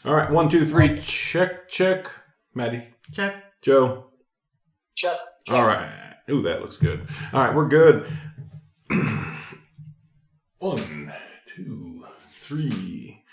All right, 1, 2, 3, check. Maddie. Check. Joe. Check. All right. Ooh, that looks good. All right, we're good. 1, 2, 3.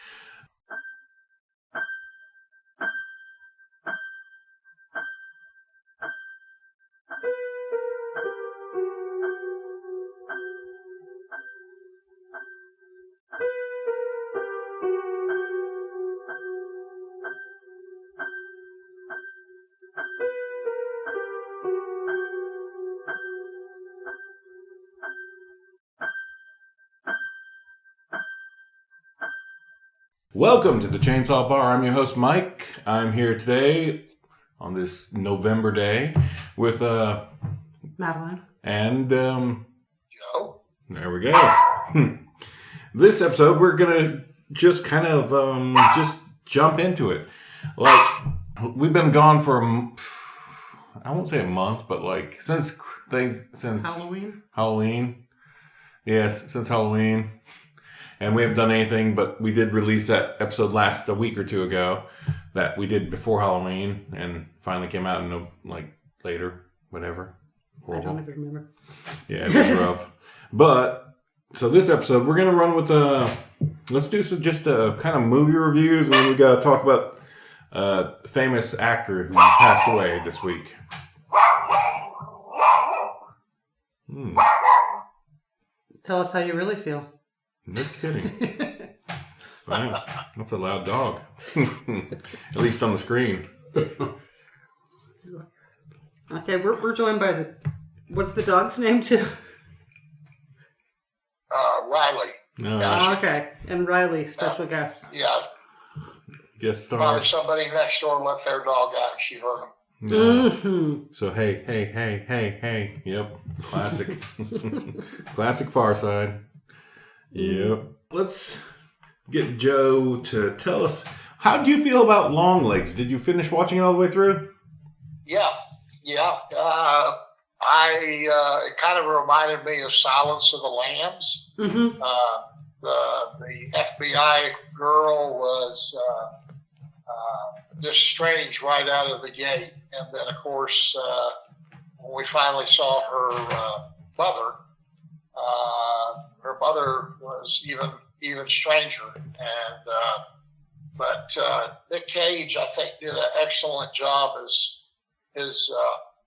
Welcome to the Chainsaw Bar. I'm your host, Mike. I'm here today on this November day with Madeline. and Joe. there we go. This episode, we're gonna just kind of just jump into it. Like, we've been gone for I won't say a month, but like since Halloween. Yes, since Halloween. And we haven't done anything, but we did release that episode a week or two ago that we did before Halloween and finally came out in later, whatever. Horrible. I don't even remember. Yeah, it was rough. But, so this episode, we're going to run with let's do just kind of movie reviews, and then we got to talk about a famous actor who passed away this week. Tell us how you really feel. No kidding. Wow, that's a loud dog. At least on the screen. Okay, we're joined by what's the dog's name too? Riley. No, Oh, okay, and Riley, special guest. Yeah. guest star. Probably somebody next door let their dog out and she heard him. No. Mm-hmm. So hey. Yep, classic. Classic Far Side. Yep. Let's get Joe to tell us, how do you feel about Longlegs? Did you finish watching it all the way through? Yeah. It kind of reminded me of Silence of the Lambs. Mm-hmm. The FBI girl was just strange right out of the gate, and then of course when we finally saw her mother was even stranger. And but Nick Cage, I think, did an excellent job as his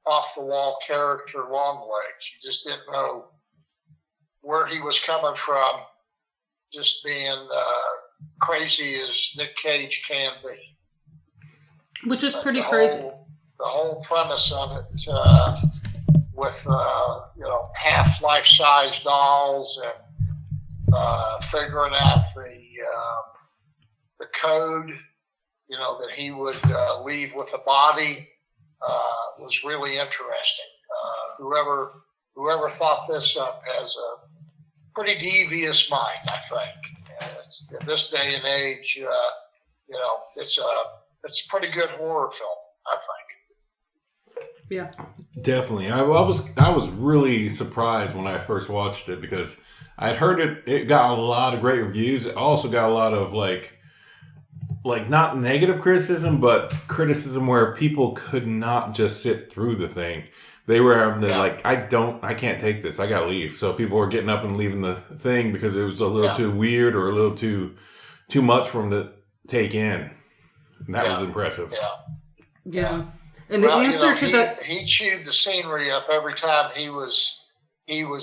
off the wall character Longlegs. You just didn't know where he was coming from, just being crazy as Nick Cage can be. Which is But pretty crazy. The whole premise of it, with half life-size dolls and figuring out the code, that he would leave with the body, was really interesting. Whoever thought this up has a pretty devious mind, I think. In this day and age, it's a pretty good horror film, I think. Yeah. Definitely. I was really surprised when I first watched it because I had heard it got a lot of great reviews. It also got a lot of like not negative criticism, but criticism where people could not just sit through the thing. They were I can't take this. I gotta leave. So people were getting up and leaving the thing because it was a little too weird or a little too much for them to take in. And that was impressive. Yeah. And the answer to he chewed the scenery up every time he was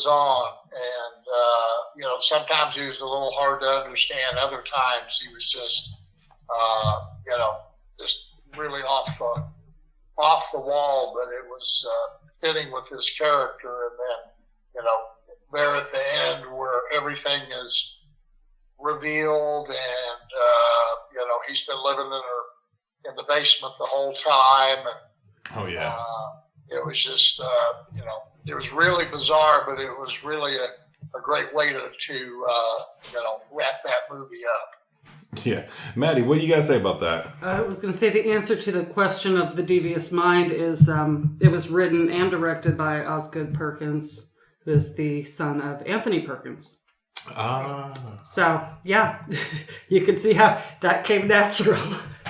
on, and sometimes he was a little hard to understand. Other times he was just just really off the wall, but it was fitting with his character. And then there at the end where everything is revealed, and he's been living in the basement the whole time, and it was just it was really bizarre, but it was really a great way to wrap that movie up. Yeah. Maddie, what do you guys say about that? I was going to say the answer to the question of the devious mind is it was written and directed by Osgood Perkins, who is the son of Anthony Perkins. So, yeah, you can see how that came natural.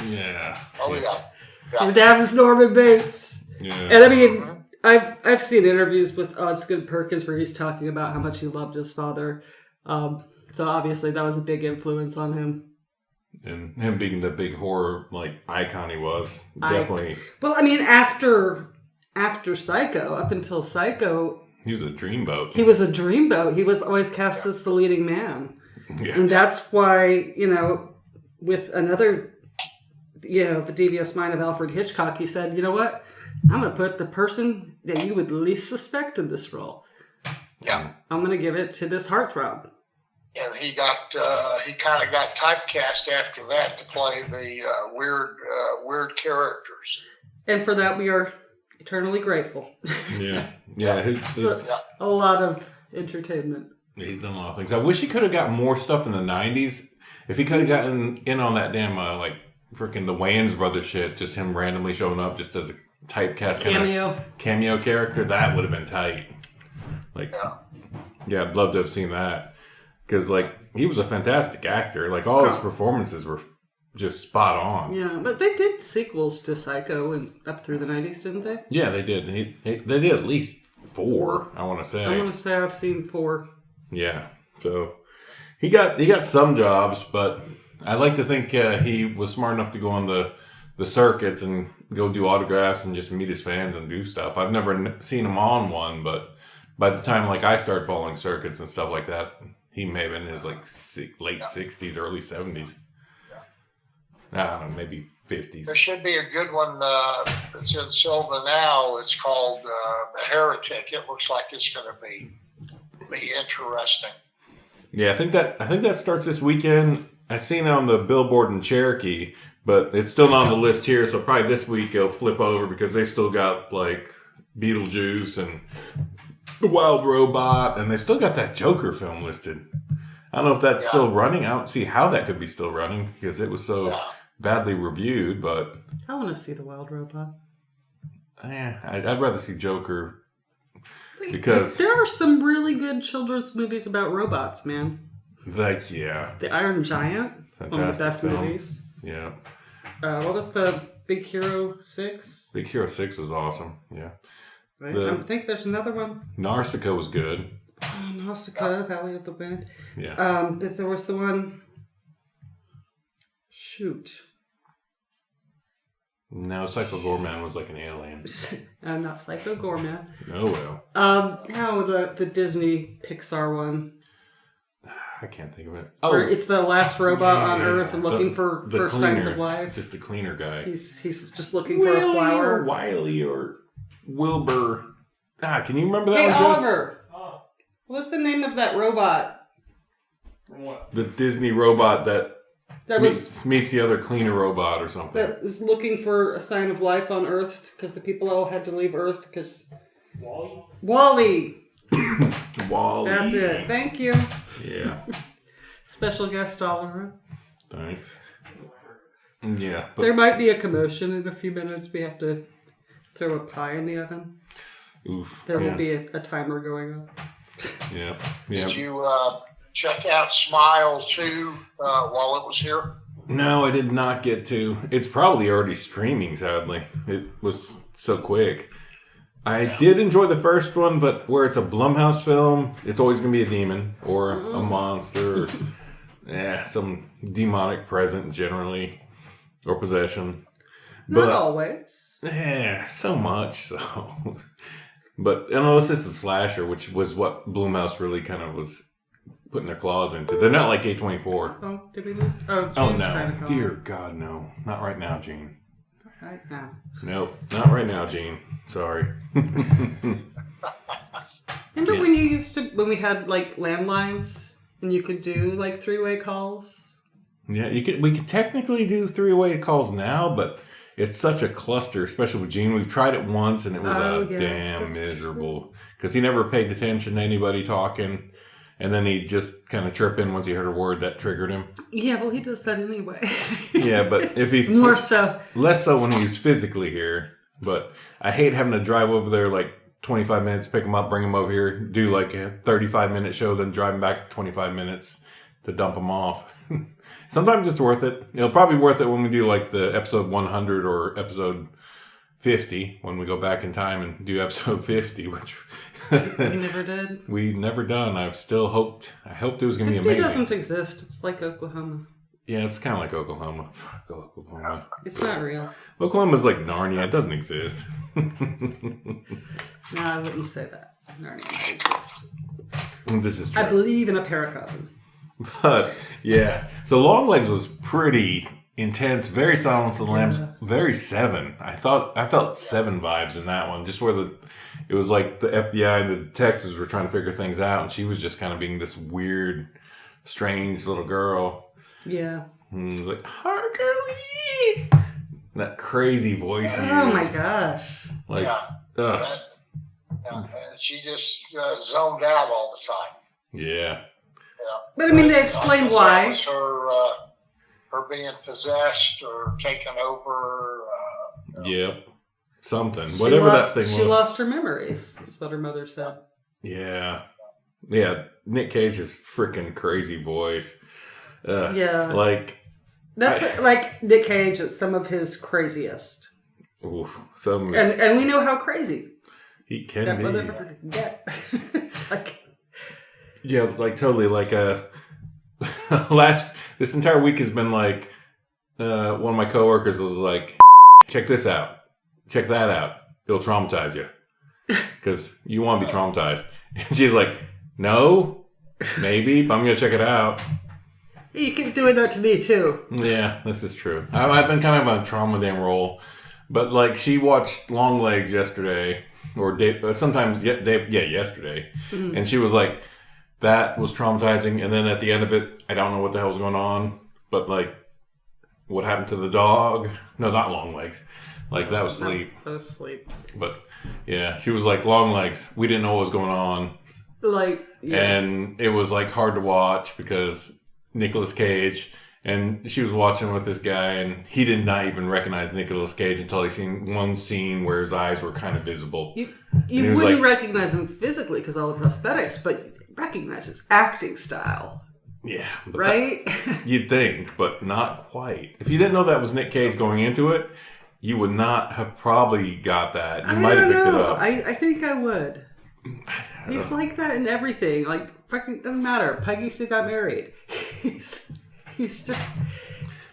Yeah. Oh, yeah. Your dad was Norman Bates. Yeah. And I mean, I've seen interviews with Osgood Perkins where he's talking about how much he loved his father. So obviously that was a big influence on him. And him being the big horror icon he was, definitely. Well, I mean, after Psycho, up until Psycho, he was a dreamboat. He was a dreamboat. He was always cast as the leading man. Yeah. And that's why, with another, the devious mind of Alfred Hitchcock, he said, you know what? I'm going to put the person that you would least suspect in this role. Yeah. I'm going to give it to this heartthrob. And he kind of got typecast after that to play the weird characters. And for that, we are eternally grateful. Yeah. Yeah. His a lot of entertainment. He's done a lot of things. I wish he could have got more stuff in the 90s. If he could have gotten in on that damn, freaking the Wayans brothers shit, just him randomly showing up just as a typecast cameo character, that would have been tight. Yeah, I'd love to have seen that. Because, he was a fantastic actor. All his performances were just spot on. Yeah, but they did sequels to Psycho up through the 90s, didn't they? Yeah, they did. They did at least 4, I want to say. I want to say I've seen 4. Yeah, so he got some jobs, but I like to think he was smart enough to go on the circuits and go do autographs and just meet his fans and do stuff. I've never seen him on one, but by the time I started following circuits and stuff like that, he may have been in his late 60s, early 70s. Yeah. I don't know, maybe 50s. There should be a good one that's in Silva now. It's called The Heretic. It looks like it's going to be interesting. Yeah, I think that starts this weekend. I seen it on the billboard in Cherokee, but it's still not on the list here. So probably this week it'll flip over because they've still got Beetlejuice and The Wild Robot, and they've still got that Joker film listed. I don't know if that's still running. I don't see how that could be still running because it was so badly reviewed. But I want to see The Wild Robot. Yeah, I'd rather see Joker. Because there are some really good children's movies about robots, man. The Iron Giant, fantastic one of the best film. movies. Yeah. What was the Big Hero 6? Big Hero 6 was awesome. Yeah. I think there's another one. Nausicaa was good. Oh, Nausicaa, Valley of the Wind. Yeah. There was the one. Shoot. No, Psycho Gorman was like an alien. Not Psycho Gorman. Oh well. No, the Disney Pixar one. I can't think of it. Oh, where it's the last robot on Earth and looking for signs of life. Just the cleaner guy. He's just looking for a flower. Or Wiley or Wilbur. Can you remember that one? Hey, Oliver. What's the name of that robot? What? The Disney robot that meets the other cleaner robot or something. That is looking for a sign of life on Earth because the people all had to leave Earth because... Wall-E! Wall-E. That's it. Thank you. Yeah. Special guest Oliver. Thanks. Yeah. There might be a commotion in a few minutes. We have to throw a pie in the oven. Oof. There will be a timer going up. Yeah. Did you check out Smile 2 while it was here? No, I did not get to. It's probably already streaming, sadly. It was so quick. I did enjoy the first one, but where it's a Blumhouse film, it's always going to be a demon or a monster or some demonic presence generally or possession. Not always. Yeah, so much so. But unless it's a slasher, which was what Blumhouse really kind of was putting their claws into. They're not like A24. Oh, did we lose? Oh, Gene's no. Dear God, no. Not right now, Gene. Right now. Nope. Not right now, Gene. Sorry. Remember when when we had landlines and you could do 3-way calls? Yeah, we could technically do 3-way calls now, but it's such a cluster, especially with Gene. We've tried it once and it was damn miserable. Because he never paid attention to anybody talking. And then he'd just kind of chirp in once he heard a word that triggered him. Yeah, well, he does that anyway. Yeah, but if he... More so. Less so when he's physically here. But I hate having to drive over there 25 minutes, pick them up, bring them over here, do like a 35-minute show, then drive them back 25 minutes to dump them off. Sometimes it's worth it. It'll probably be worth it when we do like the episode 100 or episode 50, when we go back in time and do episode 50, which We never did. we never done. I hoped it was going to be 50 amazing. doesn't exist. It's like Oklahoma. Yeah, it's kind of like Oklahoma. Fuck Oklahoma. It's not real. Oklahoma's like Narnia. It doesn't exist. No, I wouldn't say that. Narnia might exist. This is true. I believe in a paracosm. But yeah, so Longlegs was pretty intense, very Silence of the Lambs, very Seven. I felt Seven vibes in that one, just where it was like the FBI and the detectives were trying to figure things out, and she was just kind of being this weird, strange little girl. Yeah. And it was like, Harkerly! That crazy voice. Oh my gosh. Like, ugh. And she just zoned out all the time. Yeah. But I mean, they explain why. That was her being possessed or taken over. Yep. Something. Whatever that thing was. She lost her memories. That's what her mother said. Yeah. Yeah. Nick Cage's freaking crazy voice. Yeah. Like. That's like Nick Cage at some of his craziest. Oof. Some. And we know how crazy He can that be. motherfucker can get. Like. Yeah, like totally. Like this entire week has been like one of my coworkers was like, check this out, check that out. It'll traumatize you because you want to be traumatized. And she's like, no, maybe, but I'm gonna check it out. You keep doing that to me too. Yeah, this is true. I've been kind of on a trauma damn roll, but like she watched Longlegs yesterday or yesterday, and she was like. That was traumatizing, and then at the end of it, I don't know what the hell's going on, but like, what happened to the dog? No, not Longlegs. Like, that was Sleep. That was Sleep. But, yeah, she was like, Longlegs, we didn't know what was going on. Like, yeah. And it was like hard to watch because Nicolas Cage, and she was watching with this guy, and he did not even recognize Nicolas Cage until he seen one scene where his eyes were kind of visible. You wouldn't recognize him physically because all the prosthetics, but recognize his acting style. Yeah. But right? You'd think, but not quite. If you didn't know that was Nick Cage going into it, you would not have probably got that. You might have picked it up. I think I would. He's like that in everything. Like, fucking doesn't matter. Peggy still got married. He's just...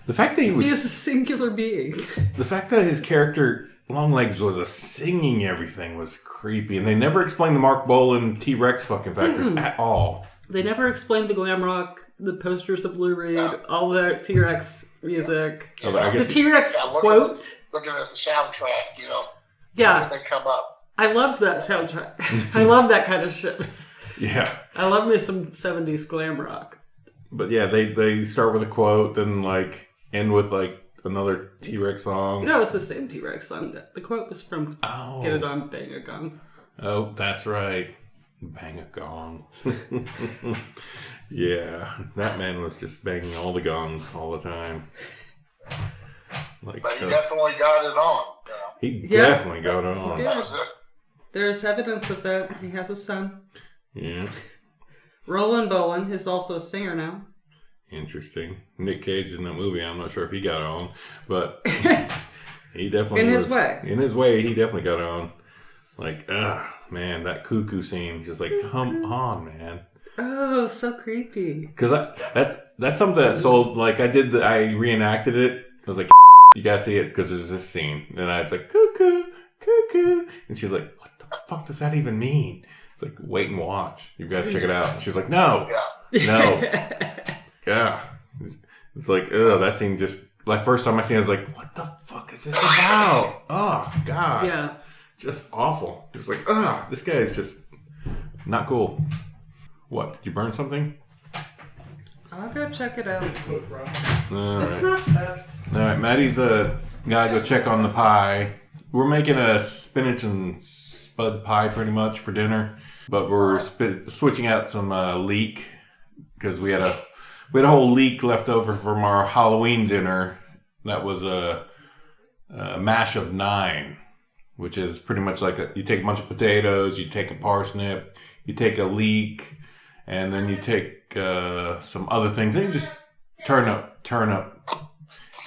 The fact that he is a singular being. The fact that his character... Longlegs was singing everything was creepy, and they never explained the Mark Bolan T-Rex fucking factors at all. They never explained the glam rock, the posters of Lou Reed, all the T-Rex music, the T-Rex quote. Looking at the soundtrack, Yeah, they come up. I loved that soundtrack. I love that kind of shit. Yeah, I love me some 70s glam rock. But yeah, they start with a quote, then like end with like another T-Rex song. No, it's the same T-Rex song. The quote was from Get It On, Bang a Gong. Oh, that's right. Bang a gong. Yeah, that man was just banging all the gongs all the time. Like, but he definitely got it on. He definitely got it on. That was it. There's evidence of that. He has a son. Yeah. Roland Bowen is also a singer now. Interesting. Nick Cage in that movie, I'm not sure if he got on, but he definitely in his way. In his way, he definitely got on. Like, man, that cuckoo scene, just like, come on, man. Oh, so creepy. Because that's something that sold. Like, I reenacted it. I was like, you gotta see it because there's this scene, and it's like cuckoo, cuckoo, and she's like, what the fuck does that even mean? It's like, wait and watch. You guys check it out. And she's like, no. Yeah. It's like, that scene just, like, first time I seen it, I was like, what the fuck is this about? Oh, God. Yeah. Just awful. Just like, this guy is just not cool. What, did you burn something? I'll go check it out. All It's right. not theft. All right, Maddie's gotta go check on the pie. We're making a spinach and spud pie pretty much for dinner, but we're switching out some leek because we had a whole leek left over from our Halloween dinner. That was a mash of 9. which is pretty much like you take a bunch of potatoes, you take a parsnip, you take a leek, and then you take some other things, and you just turn up.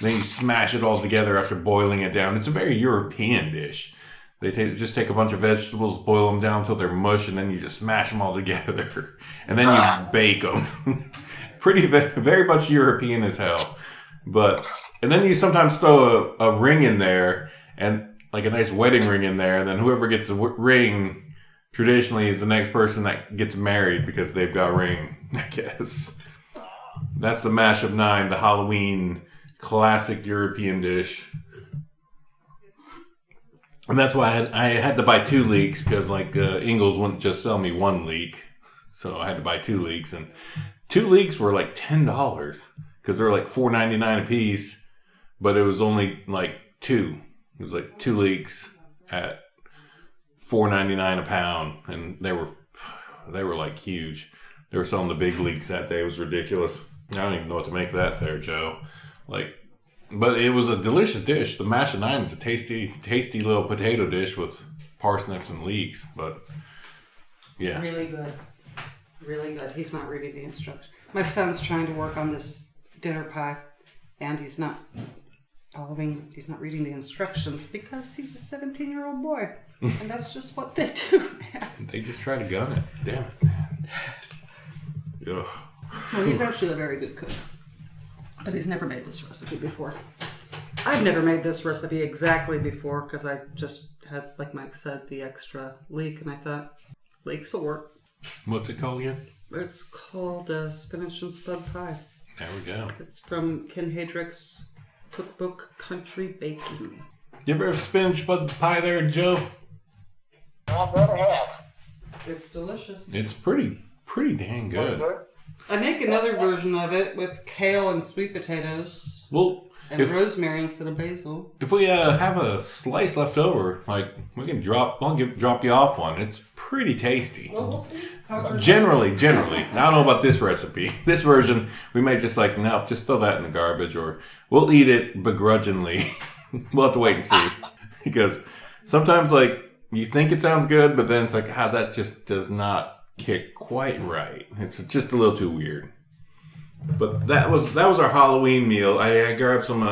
Then you smash it all together after boiling it down. It's a very European dish. They just take a bunch of vegetables, boil them down until they're mush, and then you just smash them all together. And then you bake them. Very much European as hell. And then you sometimes throw a ring in there, and like a nice wedding ring in there, and then whoever gets the ring traditionally is the next person that gets married because they've got a ring, I guess. That's the mash of 9, the Halloween classic European dish. And that's why I had to buy 2 leeks, because like Ingles wouldn't just sell me 1 leek. So I had to buy 2 leeks, and 2 leeks were like $10 because they're like $4.99 a piece, but it was only like 2. It was like 2 leeks at $4.99 a pound, and they were like huge. They were selling the big leeks that day. It was ridiculous. I don't even know what to make of that there, Joe. But it was a delicious dish. The mash of 9 is a tasty, tasty little potato dish with parsnips and leeks. But yeah, really good, really good. He's not reading the instructions. My son's trying to work on this dinner pie, and he's not reading the instructions because he's a 17-year-old boy, and that's just what they do, man. They just try to gun it. Damn it, man. Ugh. Well, he's actually a very good cook, but he's never made this recipe before. I've never made this recipe exactly before because I just had, like Mike said, the extra leek, and I thought leeks will work. What's it called again? It's called spinach and spud pie. There we go. It's from Ken Hedrick's cookbook, Country Baking. You ever have spinach spud pie there, Joe? I never have. It's delicious. It's pretty dang good. I make another version of it with kale and sweet potatoes. Well, and rosemary instead of basil. If we have a slice left over, like we can drop you off one. It's pretty tasty. Well, we'll see. Generally. I don't know about this recipe. This version, we may just nope, just throw that in the garbage, or we'll eat it begrudgingly. We'll have to wait and see. Because sometimes, you think it sounds good, but then it's that just does not kick quite right. It's just a little too weird. But that was our Halloween meal. I grabbed some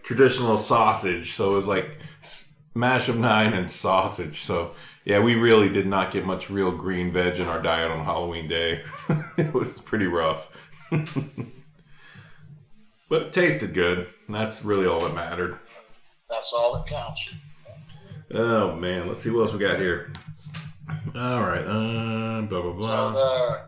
traditional sausage, so it was mash of 9 and sausage. So yeah, we really did not get much real green veg in our diet on Halloween day. It was pretty rough. But it tasted good, and that's really all that mattered. That's all that counts. Oh man, let's see what else we got here. All right, blah blah blah. So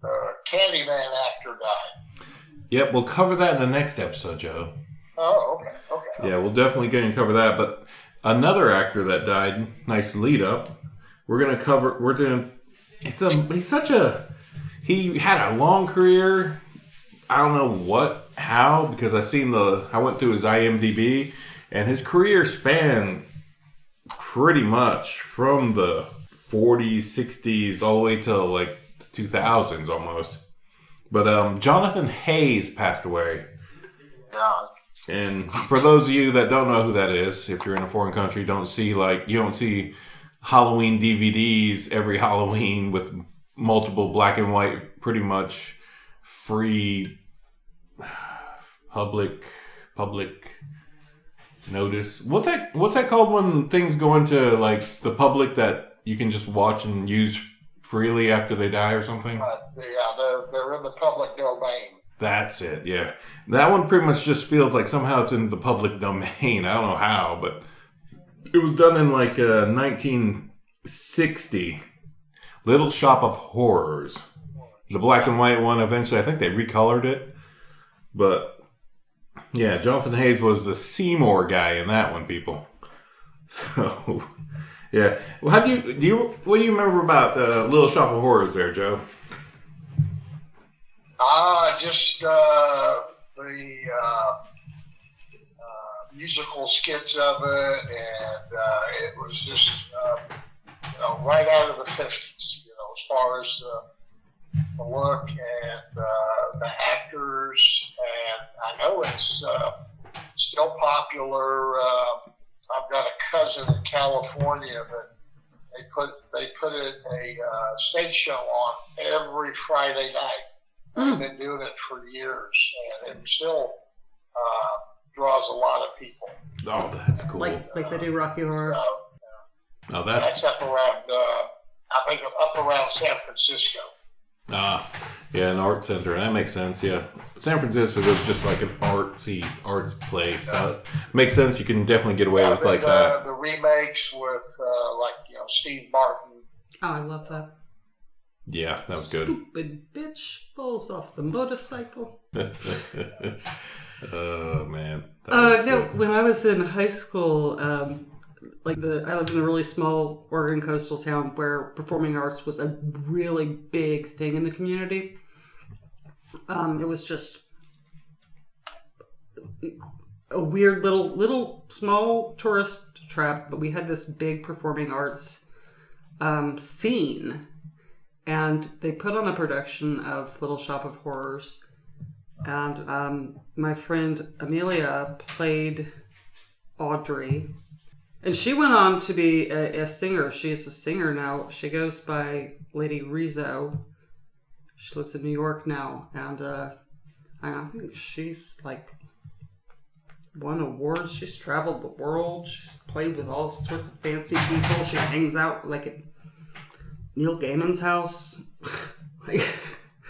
the Candyman actor died. Yep, we'll cover that in the next episode, Joe. Oh, okay. Yeah, we'll definitely get and cover that. But another actor that died, nice lead up. He had a long career. I don't know how, because I went through his IMDb, and his career spanned pretty much from the 40s, 60s, all the way to the 2000s almost. But Jonathan Haze passed away. Yeah. And for those of you that don't know who that is, if you're in a foreign country, you don't see Halloween DVDs every Halloween with multiple black and white, pretty much free public notice. What's that called when things go into the public that you can just watch and use freely after they die or something? They're in the public domain. That's it, yeah. That one pretty much just feels like somehow it's in the public domain. I don't know how, but it was done in 1960. Little Shop of Horrors. The black and white one, eventually, I think they recolored it. But, yeah, Jonathan Haze was the Seymour guy in that one, people. So, yeah. Well, what do you remember about Little Shop of Horrors there, Joe? Just the musical skits of it, and it was just right out of the 50s, as far as the look and the actors, and I know it's still popular. I've got a cousin in California that they put a stage show on every Friday night. They've been doing it for years, and it still draws a lot of people. Oh, that's cool. Like they do Rocky Horror. Oh, That's up around, I think up around San Francisco. Yeah, an art center. That makes sense, yeah. San Francisco is just like an arts place. Makes sense. You can definitely get away with that. The remakes with, Steve Martin. Oh, I love that. Yeah, that was good. Stupid bitch falls off the motorcycle. Oh, man. When I was in high school, I lived in a really small Oregon coastal town where performing arts was a really big thing in the community. It was just a weird little small tourist trap, but we had this big performing arts scene, and they put on a production of Little Shop of Horrors, and my friend Amelia played Audrey. And she went on to be a singer. She's a singer now. She goes by Lady Rizzo. She lives in New York now. And I think she's won awards. She's traveled the world. She's played with all sorts of fancy people. She hangs out at Neil Gaiman's house.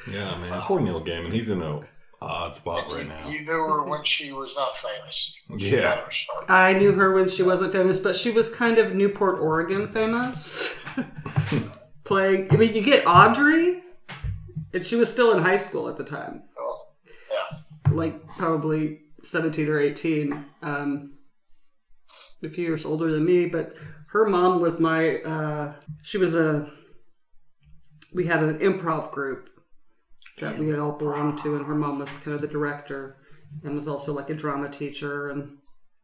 Yeah, man. Poor Neil Gaiman. He's in a odd spot right now. You knew her when she was not famous. Yeah. I knew her when she wasn't famous, but she was kind of Newport, Oregon famous. You get Audrey, and she was still in high school at the time. Oh, yeah. Probably 17 or 18. A few years older than me, but her mom was we had an improv group that we all belonged to, and her mom was kind of the director and was also a drama teacher and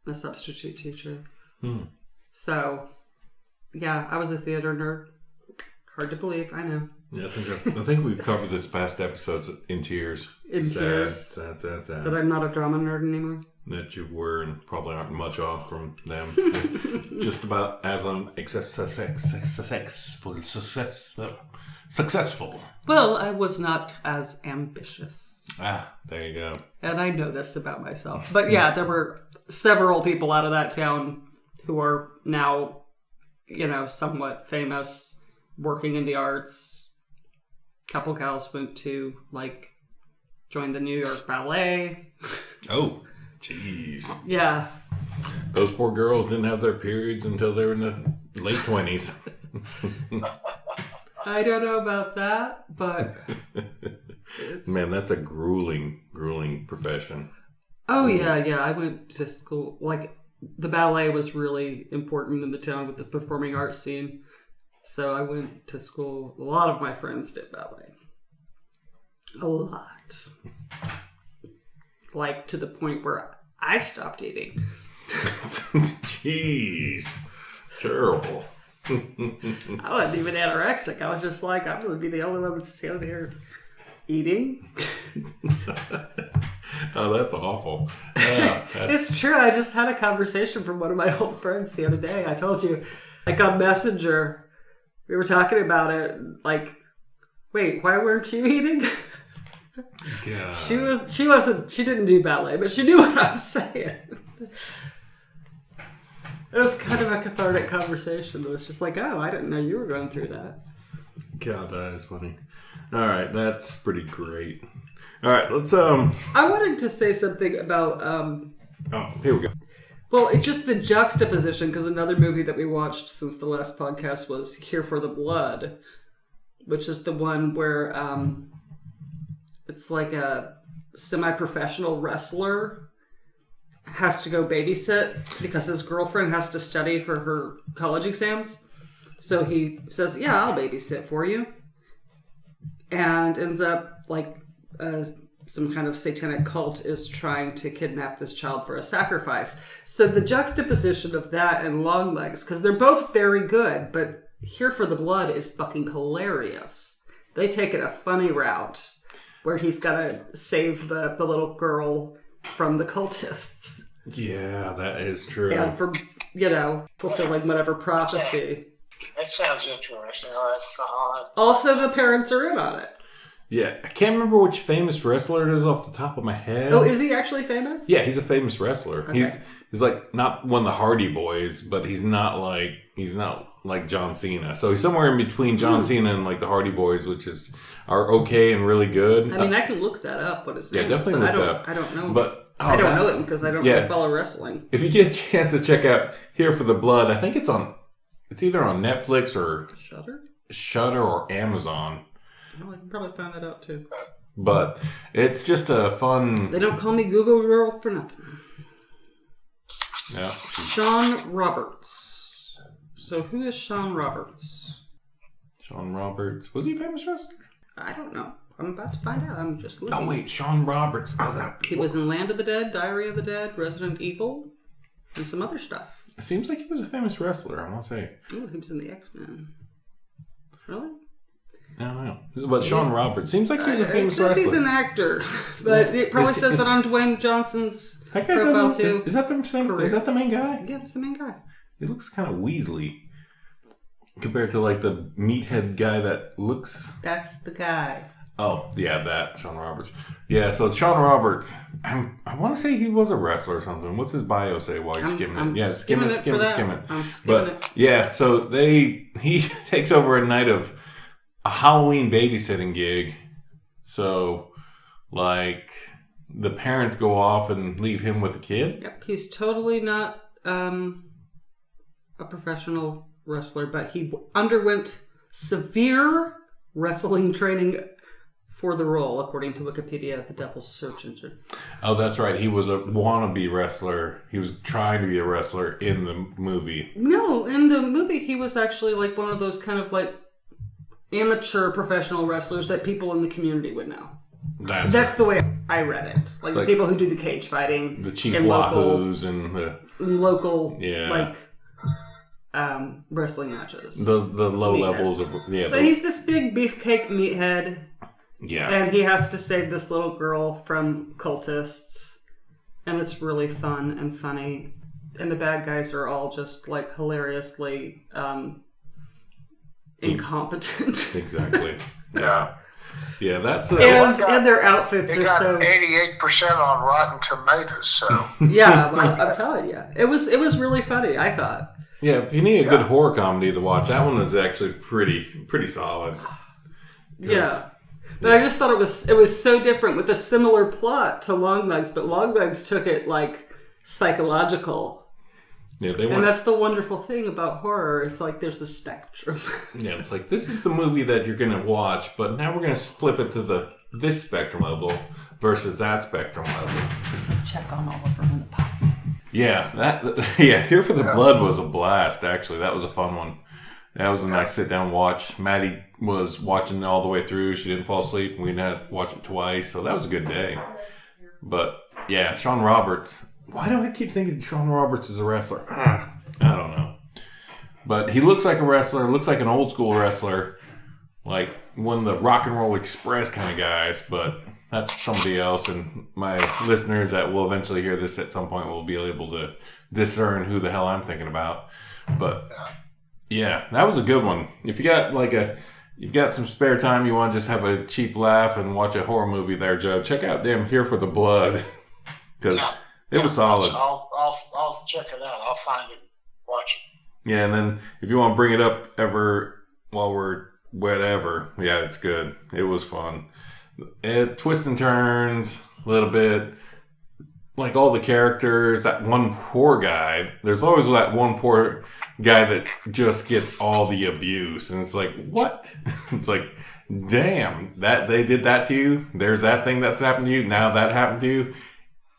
a substitute teacher. So, yeah, I was a theater nerd. Hard to believe, I know. Yeah, I think we've covered this past episodes in tears. Sad. That I'm not a drama nerd anymore. That you were and probably aren't much off from them. Just about as successful. Well, I was not as ambitious. There you go. And I know this about myself. But yeah, there were several people out of that town who are now, somewhat famous, working in the arts. Couple gals went to, join the New York Ballet. Oh, jeez. Yeah. Those poor girls didn't have their periods until they were in the late 20s. I don't know about that, but man, that's a grueling profession. Oh yeah. I went to school. The ballet was really important in the town with the performing arts scene. So I went to school. A lot of my friends did ballet. A lot. To the point where I stopped eating. Jeez. Terrible. I wasn't even anorexic. I was just I'm going to be the only one that's down here eating. Oh, that's awful. It's true. I just had a conversation from one of my old friends the other day. I told you, on Messenger, we were talking about it. Wait, why weren't you eating? God. She didn't do ballet, but she knew what I was saying. It was kind of a cathartic conversation. It was just oh, I didn't know you were going through that. God, that is funny. All right, that's pretty great. All right, let's I wanted to say something about here we go. Well, it's just the juxtaposition, because another movie that we watched since the last podcast was Here for the Blood, which is the one where it's a semi-professional wrestler has to go babysit because his girlfriend has to study for her college exams. So he says, yeah, I'll babysit for you. And ends up some kind of satanic cult is trying to kidnap this child for a sacrifice. So the juxtaposition of that and Longlegs, because they're both very good, but Here for the Blood is fucking hilarious. They take it a funny route where he's got to save the little girl from the cultists. Yeah, that is true. And for fulfilling whatever prophecy. That sounds interesting. Also, the parents are in on it. Yeah, I can't remember which famous wrestler it is off the top of my head. Oh, is he actually famous? Yeah, he's a famous wrestler. Okay. He's like not one of the Hardy Boys, but he's not like John Cena. So he's somewhere in between John Cena and like the Hardy Boys, which are okay and really good. I mean, I can look that up. What his name? Yeah, definitely look that up. I don't know. But I don't know him because I don't really follow wrestling. If you get a chance to check out Here for the Blood, I think it's either on Netflix or Shudder or Amazon. Well, I can probably find that out too. But it's just a fun. They don't call me Google Girl for nothing. Yeah. Sean Roberts. So who is Sean Roberts? Sean Roberts. Was he a famous wrestler? I don't know. I'm about to find out. I'm just looking. Oh wait, Sean Roberts. He was in Land of the Dead, Diary of the Dead, Resident Evil, and some other stuff. It seems like he was a famous wrestler, I want to say. Oh, he was in the X-Men. Really? I don't know. But Sean Roberts seems like he was a famous wrestler. It says he's an actor, but it probably says that on Dwayne Johnson's that guy profile too. Is that the main guy? Yeah, that's the main guy. He looks kind of Weasley compared to like the meathead guy that looks. That's the guy. Oh yeah, that Sean Roberts. Yeah, so it's Sean Roberts. I want to say he was a wrestler or something. What's his bio say while you're skimming it? Yeah, skim it. I'm skimming it. Yeah, so he takes over a night of a Halloween babysitting gig. So, like, the parents go off and leave him with the kid. Yep, he's totally not a professional wrestler, but he underwent severe wrestling training for the role, according to Wikipedia, the devil's search engine. Oh, that's right. He was a wannabe wrestler. He was trying to be a wrestler in the movie. No, in the movie, he was actually like one of those kind of like amateur professional wrestlers that people in the community would know. That's right. The way I read it. Like the people who do the cage fighting. The Chief Wahoos and the local, wrestling matches. The low levels of... Yeah, so he's this big beefcake meathead. Yeah. And he has to save this little girl from cultists. And it's really fun and funny. And the bad guys are all just like hilariously incompetent. Exactly. Yeah. Yeah, that's... and their outfits are so... 88% on Rotten Tomatoes, so... Yeah, well, I'm telling you. It was really funny, I thought. Yeah, if you need a good horror comedy to watch, that one is actually pretty solid. Yeah. But I just thought it was so different with a similar plot to Longlegs, but Longlegs took it like psychological. Yeah, and that's the wonderful thing about horror. It's like there's a spectrum. Yeah, it's like this is the movie that you're going to watch, but now we're going to flip it to this spectrum level versus that spectrum level. Check on Oliver in the pot. Yeah, Here for the Blood was a blast. Actually, that was a fun one. That was a nice sit-down watch. Maddie was watching it all the way through. She didn't fall asleep. We had to watch it twice, so that was a good day. But, yeah, Sean Roberts. Why do I keep thinking Sean Roberts is a wrestler? I don't know. But he looks like a wrestler, looks like an old-school wrestler, like one of the Rock and Roll Express kind of guys, but that's somebody else, and my listeners that will eventually hear this at some point will be able to discern who the hell I'm thinking about. But... yeah, that was a good one. If you got you've got some spare time, you want to just have a cheap laugh and watch a horror movie there, Joe, check out damn Here for the Blood. Because it was solid. I'll check it out. I'll find it, watch it. Yeah, and then if you want to bring it up ever while we're whatever, yeah, it's good. It was fun. Twists and turns a little bit. Like all the characters, that one poor guy. There's always that one poor guy that just gets all the abuse, and it's like, what? It's like, damn, that they did that to you. There's that thing that's happened to you. Now that happened to you,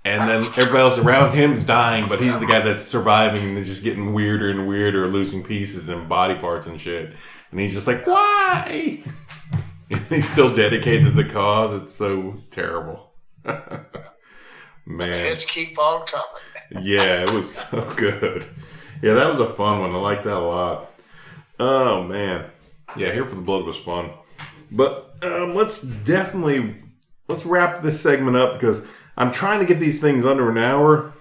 and then everybody else around him is dying, but he's the guy that's surviving and just getting weirder and weirder, losing pieces and body parts and shit. And he's just like, why? And he's still dedicated to the cause. It's so terrible. Man, let's keep on coming. Yeah, it was so good. Yeah, that was a fun one. I like that a lot. Oh, man. Yeah, Here for the Blood was fun. But let's wrap this segment up because I'm trying to get these things under an hour.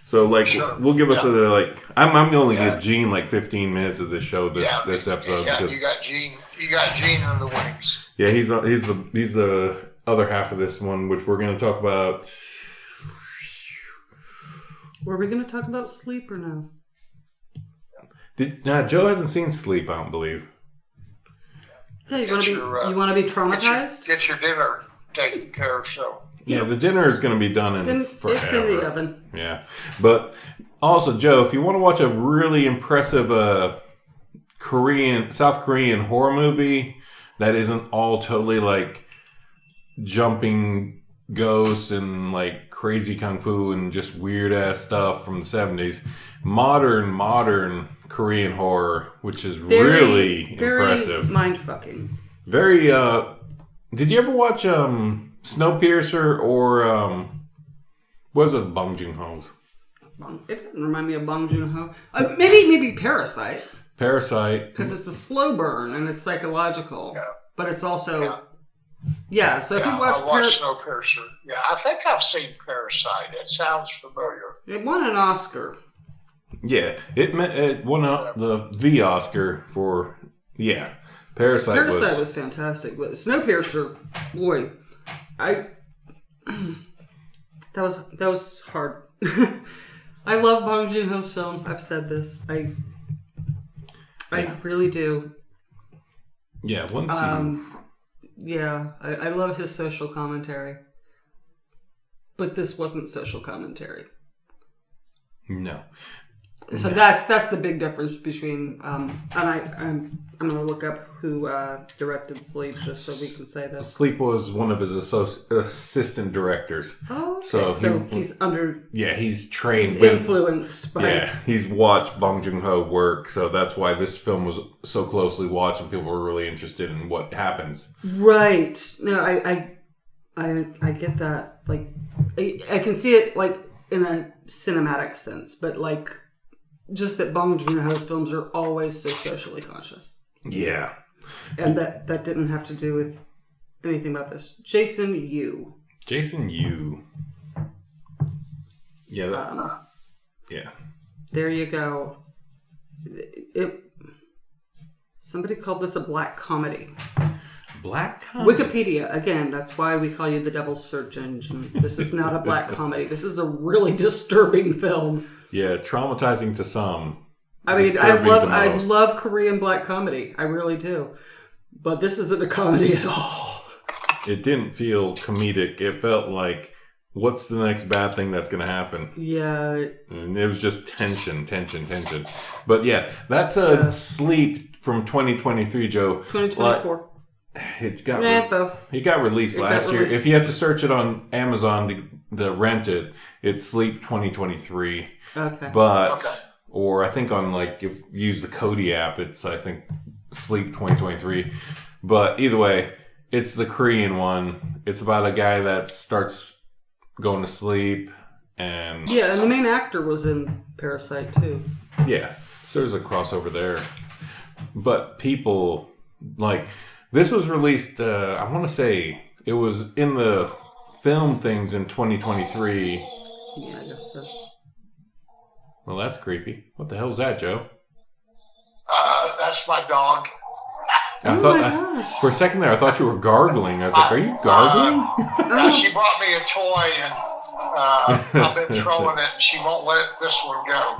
So like Sure. we'll give us Yeah. I'm only Yeah. give Gene like 15 minutes of this show this episode Yeah, because you got Gene in the wings. yeah he's the other half of this one, which we're going to talk about. Were we going to talk about Sleep or no? Joe hasn't seen Sleep, I don't believe. Yeah, you want to be traumatized? Get your dinner taken care of. So Yeah, the dinner is going to be done in Then forever. it's in the oven. Yeah, but also Joe, if you want to watch a really impressive South Korean horror movie that isn't all totally like jumping ghosts and like crazy kung fu and just weird ass stuff from the 70s, modern Korean horror, which is really impressive. Very mind fucking. Very. Did you ever watch Snowpiercer or what was it, Bong Joon-ho's? It didn't remind me of Bong Joon-ho. Maybe Parasite, Parasite. because it's a slow burn and it's psychological, Yeah. but it's also So if you I watch watched Snowpiercer. Yeah, I think I've seen Parasite. It sounds familiar. it won an Oscar. Yeah, it won the Oscar for Parasite was fantastic, but Snowpiercer, boy, that was hard. I love Bong Joon-ho's films. I've said this. I really do. Yeah, one scene. I love his social commentary, but this wasn't social commentary. No. So that's the big difference between and I'm gonna look up who directed Sleep just so we can say this. Sleep was one of his assistant directors. Oh, okay. So he's under. Yeah, he's trained. He's influenced by. Yeah, he's watched Bong Joon-ho work, so that's why this film was so closely watched, and people were really interested in what happens. Right. No, I get that. Like, I can see it like in a cinematic sense, but like. Just that Bong Joon-ho's films are always so socially conscious. Yeah. And that didn't have to do with anything about this. Jason Yu. Yeah. Yeah. There you go. Somebody called this a black comedy. Black comedy? Wikipedia, again, that's why we call you the devil's search engine. This is not a black comedy. This is a really disturbing film. Yeah, traumatizing to some. I mean, I love Korean black comedy. I really do. But this isn't a comedy at all. It didn't feel comedic. It felt like, what's the next bad thing that's going to happen? Yeah. And it was just tension. But yeah, that's Sleep from 2023, Joe. 2024. It got both. It got released last year. If you have to search it on Amazon to rent it, it's Sleep 2023. Okay. Or I think on if you use the Kodi app, it's I think Sleep 2023. But either way, it's the Korean one. It's about a guy that starts going to sleep and the main actor was in Parasite too. Yeah, so there's a crossover there. But people this was released. I want to say it was in the film things in 2023. Yeah, I guess so. Well, that's creepy. What the hell is that, Joe? That's my dog. Oh my gosh. For a second there, I thought you were gargling. I was like, are you gargling? She brought me a toy, and I've been throwing it, and she won't let this one go.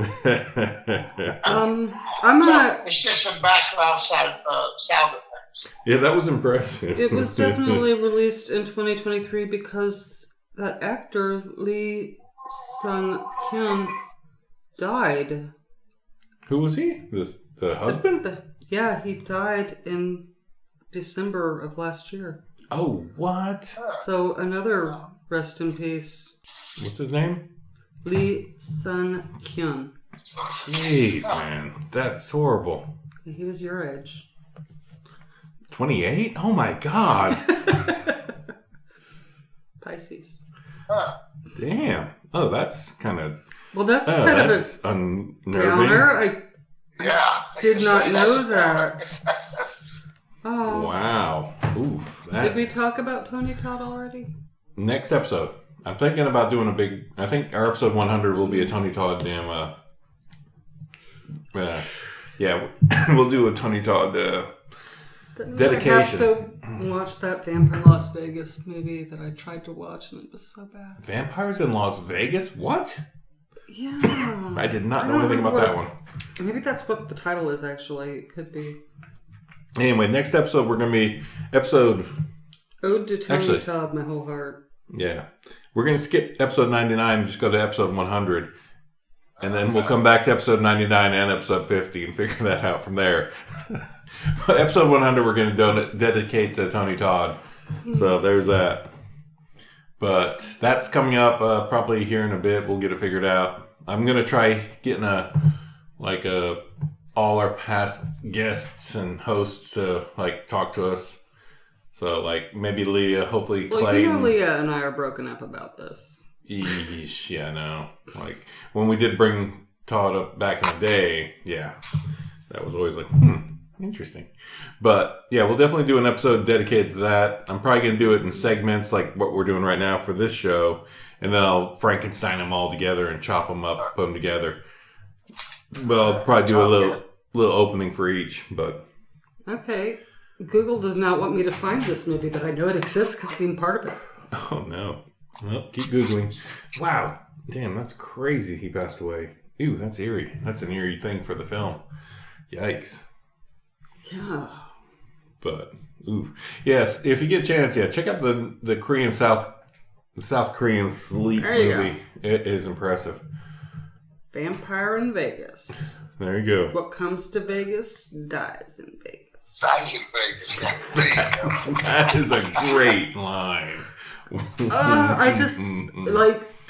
I'm gonna. It's just some background sound effects. Yeah, that was impressive. It was definitely released in 2023 because that actor Lee Sun-kyun died. Who was he? The husband? He died in December of last year. Oh, what? So another rest in peace. What's his name? Lee Sun-kyun. Jeez, man. That's horrible. He was your age. 28? Oh my god. Pisces. Damn. Oh, that's kind of... Well, that's of a unnerving. downer. I did not know that. Oh. Wow. Oof. Did we talk about Tony Todd already? Next episode. I'm thinking about doing a big. I think our episode 100 will be a Tony Todd damn. Yeah, we'll do a Tony Todd dedication. I have to watch that Vampire Las Vegas movie that I tried to watch and it was so bad. Vampires in Las Vegas? What? Yeah. I did not know anything about that one. Maybe that's what the title is, actually. It could be. Anyway, next episode, we're going to be episode... Ode to Tony Todd, my whole heart. Yeah. We're going to skip episode 99 and just go to episode 100. And then we'll come back to episode 99 and episode 50 and figure that out from there. But episode 100, we're going to dedicate to Tony Todd. So there's that. But that's coming up probably here in a bit. We'll get it figured out. I'm going to try getting all our past guests and hosts to talk to us. So maybe Leah, hopefully Clayton. Well, you know Leah and I are broken up about this. Yeesh, yeah, no. When we did bring Todd up back in the day, yeah, that was always interesting. But yeah, we'll definitely do an episode dedicated to that. I'm probably going to do it in segments like what we're doing right now for this show. And then I'll Frankenstein them all together and chop them up, put them together. But I'll probably do a little opening for each. But okay. Google does not want me to find this movie, but I know it exists because I've seen part of it. Oh, no. Well, keep Googling. Wow. Damn, that's crazy he passed away. Ew, that's eerie. That's an eerie thing for the film. Yikes. Yeah. But, ooh. Yes, if you get a chance, check out the Korean South Korean Sleep movie. Go. It is impressive. Vampire in Vegas. There you go. What comes to Vegas dies in Vegas. Dies in Vegas. There you go. That is a great line. I just,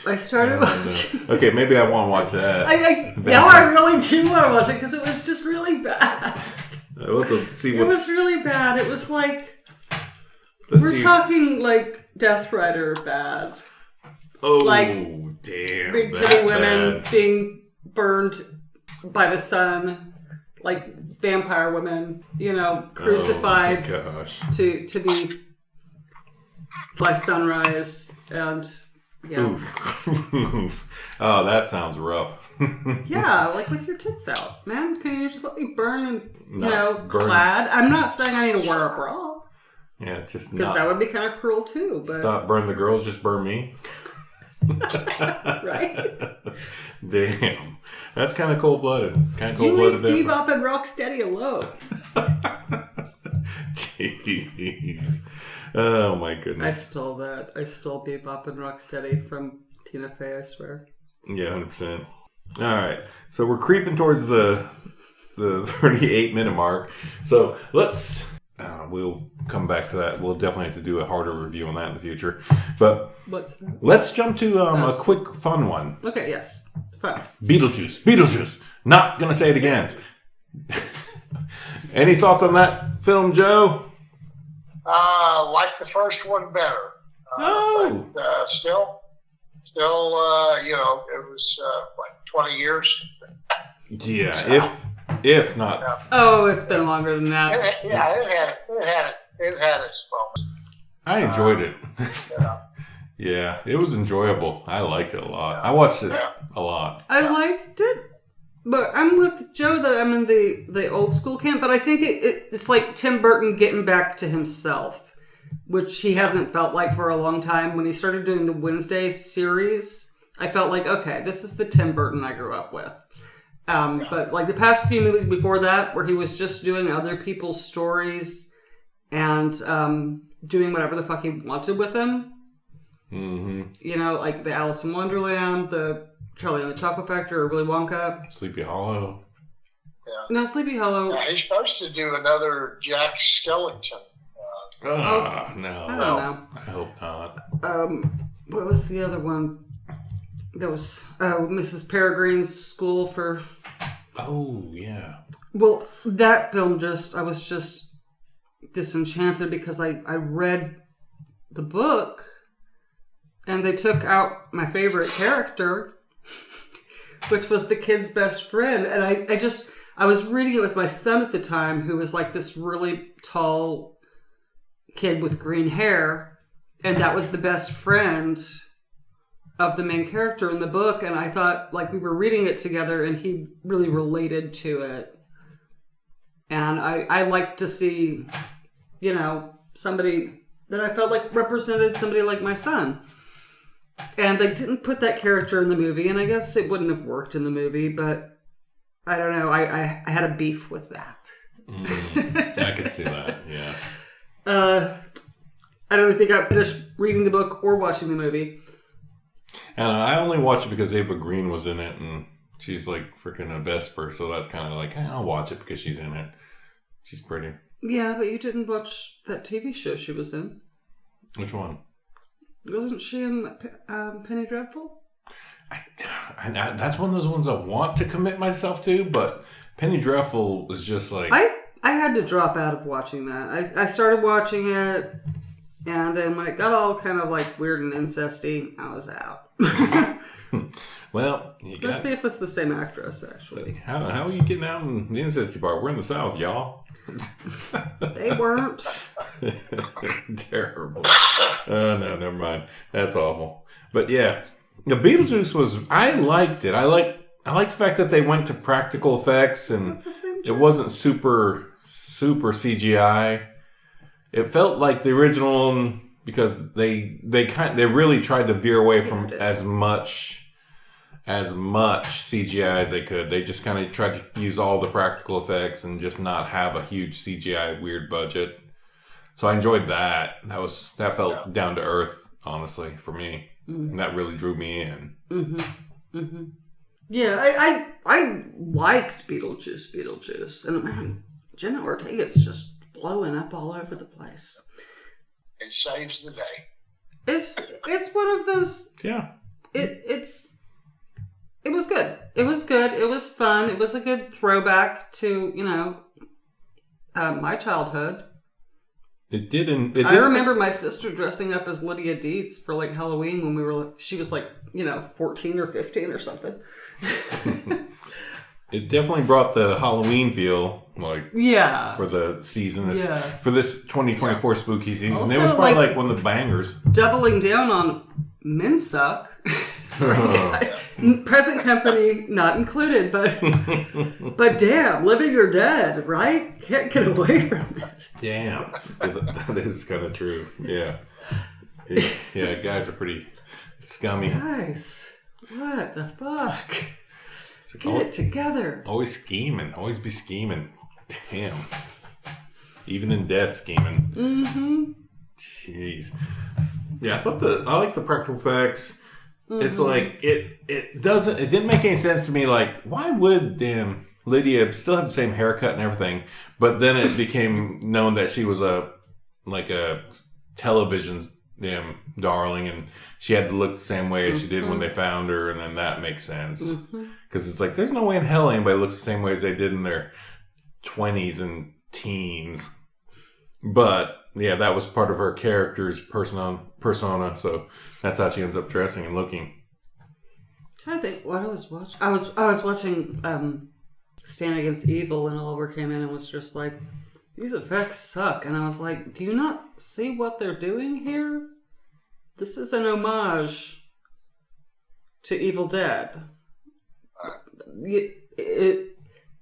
I started watching. Okay, maybe I want to watch that. Now I really do want to watch it because it was just really bad. We'll have to see it was really bad. It was we're talking Death Rider bad. Oh, damn. Big titty women being burned by the sun. Vampire women, crucified to be by sunrise, and Oof. Oh, that sounds rough. Yeah, with your tits out, man. Can you just let me burn and clad? I'm not saying I need to wear a bra. Yeah, just because that would be kind of cruel too. But stop burn the girls, just burn me. Right? Damn, that's kind of cold-blooded. You leave Bebop and Rocksteady alone. Jeez. Oh my goodness. I stole that. I stole Bebop and Rocksteady from Tina Fey, I swear. Yeah, 100%. All right. So we're creeping towards the 38-minute mark. So let's... we'll come back to that. We'll definitely have to do a harder review on that in the future. But what's that? Let's jump to a quick, fun one. Okay, yes. Fun. Beetlejuice. Not going to say it again. Any thoughts on that film, Joe? Like the first one better. But, still, it was 20 years. Yeah, so, if not. Yeah. Oh, it's been longer than that. It had its moments. I enjoyed it. Yeah. Yeah, it was enjoyable. I liked it a lot. I watched it a lot. I liked it. But I'm with Joe that I'm in the old school camp, but I think it's like Tim Burton getting back to himself, which he hasn't felt like for a long time. When he started doing the Wednesday series, I felt like, okay, this is the Tim Burton I grew up with. But the past few movies before that, where he was just doing other people's stories and doing whatever the fuck he wanted with them. Mm-hmm. The Alice in Wonderland, the Charlie and the Chocolate Factory, or Willy Wonka. Sleepy Hollow. Yeah. No, Sleepy Hollow. Yeah, he's supposed to do another Jack Skellington. No. I don't know. I hope not. What was the other one? That was Mrs. Peregrine's School for... Oh, yeah. Well, that film I was just disenchanted because I read the book and they took out my favorite character, which was the kid's best friend. And I was reading it with my son at the time, who was this really tall kid with green hair. And that was the best friend. of the main character in the book, and I thought like we were reading it together, and he really related to it. And I like to see, somebody that I felt like represented somebody like my son. And they didn't put that character in the movie, and I guess it wouldn't have worked in the movie, but I don't know. I had a beef with that. I could see that, yeah. I don't think I finished reading the book or watching the movie. And I only watched it because Ava Green was in it, and she's like freaking a Vesper, so that's kind of like, I'll watch it because she's in it. She's pretty. Yeah, but you didn't watch that TV show she was in. Which one? Wasn't she in Penny Dreadful? That's one of those ones I want to commit myself to, but Penny Dreadful was just like... I had to drop out of watching that. I started watching it, and then when it got all kind of like weird and incesty, I was out. Well, let's see if that's the same actress, actually. Like, how are you getting out in the incesty part? We're in the South, y'all. They weren't. Terrible. No, never mind. That's awful. But yeah, the Beetlejuice was... I liked it. I liked the fact that they went to practical effects, and it wasn't super CGI. It felt like the original one because they really tried to veer away from as much CGI as they could. They just kind of tried to use all the practical effects and just not have a huge CGI weird budget. So I enjoyed that. That felt down to earth, honestly, for me. Mm-hmm. And that really drew me in. Mm-hmm. Mm-hmm. Yeah, I liked Beetlejuice. And man, Jenna Ortega's just blowing up all over the place. It saves the day. It's one of those... Yeah. It was good. It was good. It was fun. It was a good throwback to, my childhood. It didn't. I remember my sister dressing up as Lydia Dietz for like Halloween when she was like, 14 or 15 or something. It definitely brought the Halloween feel, for the season. For this 2024 spooky season. Also, it was probably like one of the bangers. Doubling down on Men Suck. Present company not included, but damn, living or dead, right? Can't get away from it. Damn, that is kind of true. Yeah, guys are pretty scummy. Guys, what the fuck? Get it together. Always scheming. Always be scheming. Damn. Even in death, scheming. Mm-hmm. Jeez. Yeah, I like the practical effects. Mm-hmm. It's like it didn't make any sense to me. Like, why would Lydia still have the same haircut and everything? But then it became known that she was a television darling, and she had to look the same way as she did when they found her, and then that makes sense. Because it's like, there's no way in hell anybody looks the same way as they did in their 20s and teens. But yeah, that was part of her character's persona, so that's how she ends up dressing and looking. I'm trying to think what I was watching. I was watching Stand Against Evil, and Oliver came in and was just like, these effects suck. And I was like, do you not see what they're doing here? This is an homage to Evil Dead.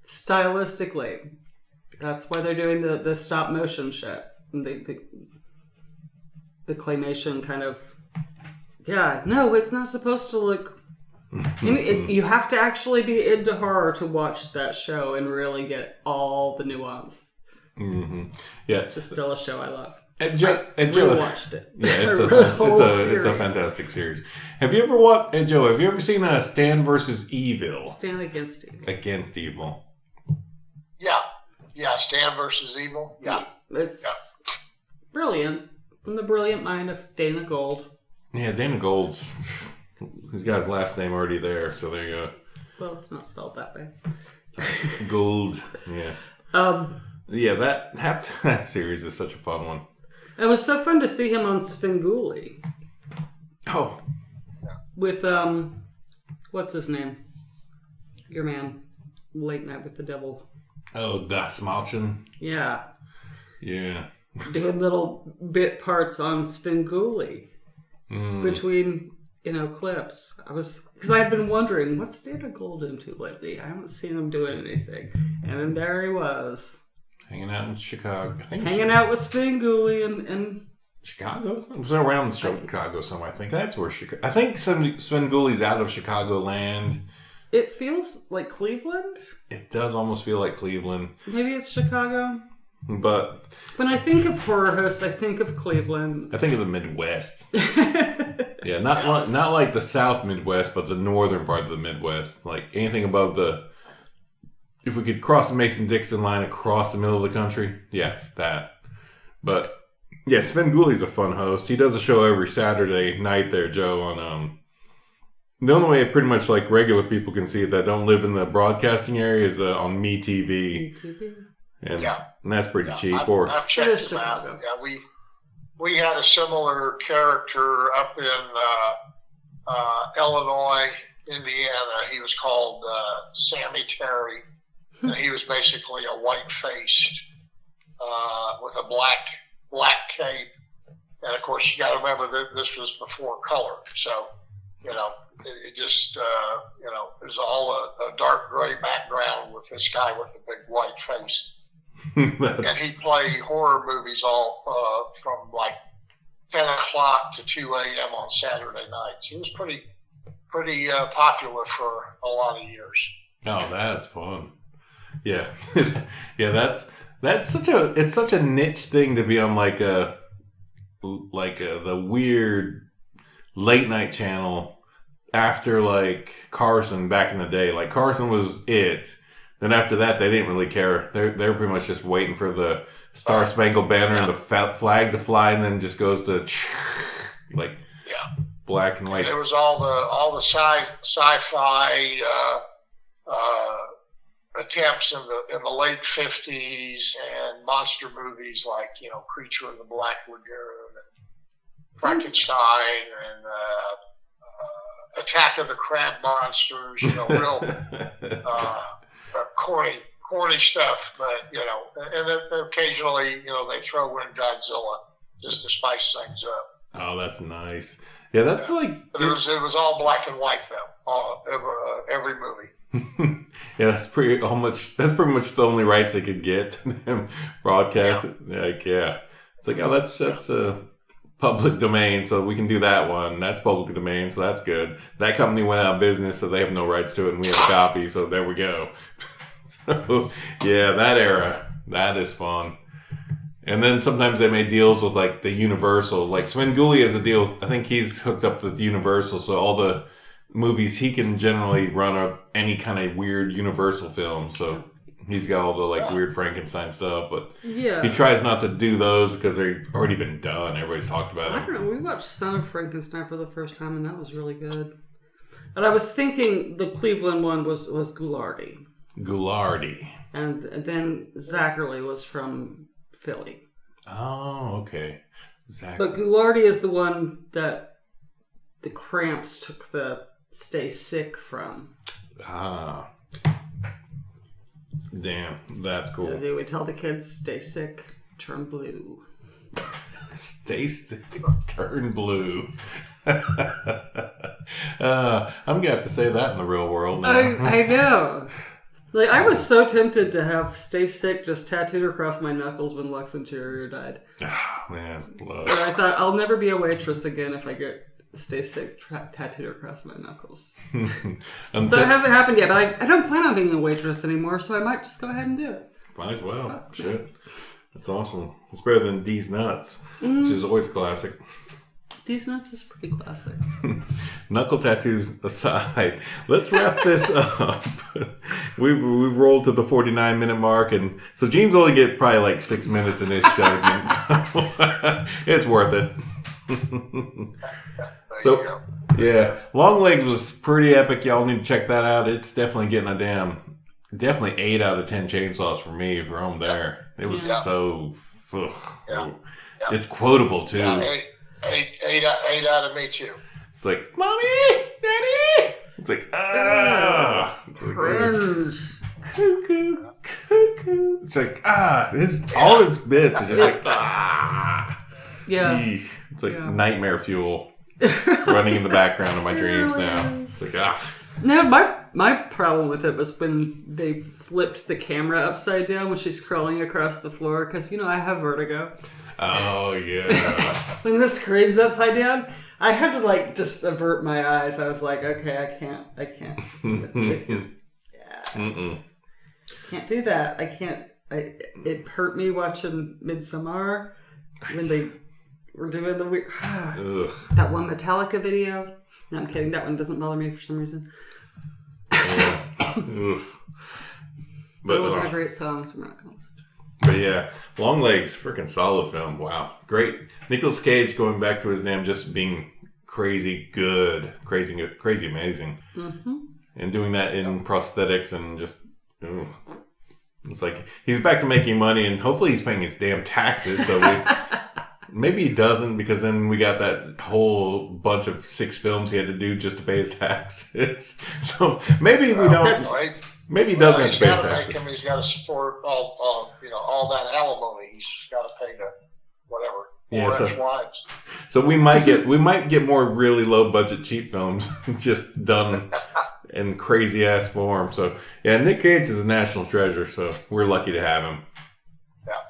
Stylistically. That's why they're doing the stop motion shit. The claymation kind of... Yeah, no, it's not supposed to look... you have to actually be into horror to watch that show and really get all the nuance. Mm-hmm. Yeah. It's just still a show I love. I watched it. Yeah, it's a fantastic series. Have you ever watched... Hey, Joe, have you ever seen Stand vs. Evil? Stand Against Evil. Against Evil. Yeah, Stand versus Evil. Yeah. It's brilliant. From the brilliant mind of Dana Gould. Yeah, Dana Gould's... He's got his last name already there, so there you go. Well, it's not spelled that way. Gould, yeah. Yeah, that series is such a fun one. It was so fun to see him on Svengoolie. Oh. With, what's his name? Your man. Late Night with the Devil. Oh, Das Malchen. Yeah. Yeah. Doing little bit parts on Svengoolie. Between clips. Because I had been wondering, what's Dana Gould into lately? I haven't seen him doing anything. And then there he was. Hanging out in Chicago. Hanging out with Svengoolie and Chicago? It was around Chicago somewhere, I think. That's where Chicago... I think Svengoolie's out of Chicagoland. It feels like Cleveland? It does almost feel like Cleveland. Maybe it's Chicago? But... When I think of horror hosts, I think of Cleveland. I think of the Midwest. Yeah, not like the South Midwest, but the northern part of the Midwest. Like anything above the... If we could cross the Mason-Dixon line across the middle of the country, yeah, that. But... Yeah, Svengoolie's a fun host. He does a show every Saturday night there, Joe, on the only way pretty much like regular people can see it that don't live in the broadcasting area is on MeTV. And that's pretty cheap. I've checked them out. Yeah, we had a similar character up in Illinois, Indiana. He was called Sammy Terry, and he was basically a white-faced with a black cape, and of course you got to remember that this was before color, so it just it was all a dark gray background with this guy with a big white face. And he played horror movies all from like 10 o'clock to 2 a.m. on Saturday nights. He was pretty popular for a lot of years. Oh, that's fun. Yeah. Yeah, that's such a niche thing to be on like the weird late night channel after like Carson back in the day. Like Carson was it. Then after that, they didn't really care. They were pretty much just waiting for the Star Spangled Banner and the flag to fly, and then just goes to like black and white. There was all the sci-fi attempts in the late 50s and monster movies like Creature in the Black Lagoon and Frankenstein and Attack of the Crab Monsters. Real corny stuff, but and then occasionally they throw in Godzilla just to spice things up. Oh, that's nice. Yeah, that's like. But it was all black and white though. Every movie. Yeah, that's pretty much the only rights they could get broadcast. Yeah. It's like, oh, that's a public domain, so we can do that one. That's public domain, so that's good. That company went out of business, so they have no rights to it, and we have a copy, so there we go. So yeah, that era, that is fun. And then sometimes they made deals with like the Universal. Like Svengoolie has a deal. I think he's hooked up with Universal, so all the movies he can generally run any kind of weird Universal film. So he's got all the like weird Frankenstein stuff, but he tries not to do those because they've already been done. Everybody's talked about it. I don't know. We watched Son of Frankenstein for the first time, and that was really good. But I was thinking the Cleveland one was Ghoulardi. And then Zachary was from Philly. Oh, okay. But Ghoulardi is the one that the Cramps took the Stay Sick from. Ah. Damn, that's cool. They would tell the kids, stay sick, turn blue. Stay sick, turn blue. I'm going to have to say that in the real world now. I know. Like, I was so tempted to have Stay Sick just tattooed across my knuckles when Lux Interior died. Oh, man. Love. But I thought, I'll never be a waitress again if I get Stay Sick tattooed across my knuckles. So it hasn't happened yet, but I don't plan on being a waitress anymore, so I might just go ahead and do it. Might as well. Shit. That's awesome. It's better than D's Nuts, which is always classic. D's Nuts is pretty classic. Knuckle tattoos aside, let's wrap this up. We've rolled to the 49-minute mark, and so Gene's only get probably like 6 minutes in this segment, so it's worth it. So, yeah, Longlegs was pretty epic. Y'all need to check that out. It's definitely getting a definitely 8 out of 10 chainsaws for me from there. It was so, it's quotable too. Yeah, eight out of me too. It's like, Mommy, Daddy. It's like, cringe. Cuckoo. It's like, all his bits are just like, Yeah. It's like nightmare fuel. running in the background of my dreams now. It's like, No, my problem with it was when they flipped the camera upside down when she's crawling across the floor, because, I have vertigo. oh, yeah. When the screen's upside down, I had to, just avert my eyes. I was like, okay, I can't. Mm-mm. Can't do that. I can't. It hurt me watching Midsommar when they were doing the weird... that one Metallica video. No, I'm kidding. That one doesn't bother me for some reason. Yeah. But it wasn't a great song, so I'm not going to listen to it. But yeah, Longlegs, freaking solid film. Wow. Great. Nicolas Cage, going back to his name, just being crazy good. Crazy amazing. Mm-hmm. And doing that in prosthetics and just... It's like, he's back to making money, and hopefully he's paying his damn taxes, so maybe he doesn't, because then we got that whole bunch of 6 films he had to do just to pay his taxes. So maybe we don't... Maybe he doesn't have to pay his taxes. He's got to support all that alimony. He's got to pay the whatever. Wives. So we might get more really low budget cheap films just done in crazy ass form. So yeah, Nick Cage is a national treasure. So we're lucky to have him. Yeah.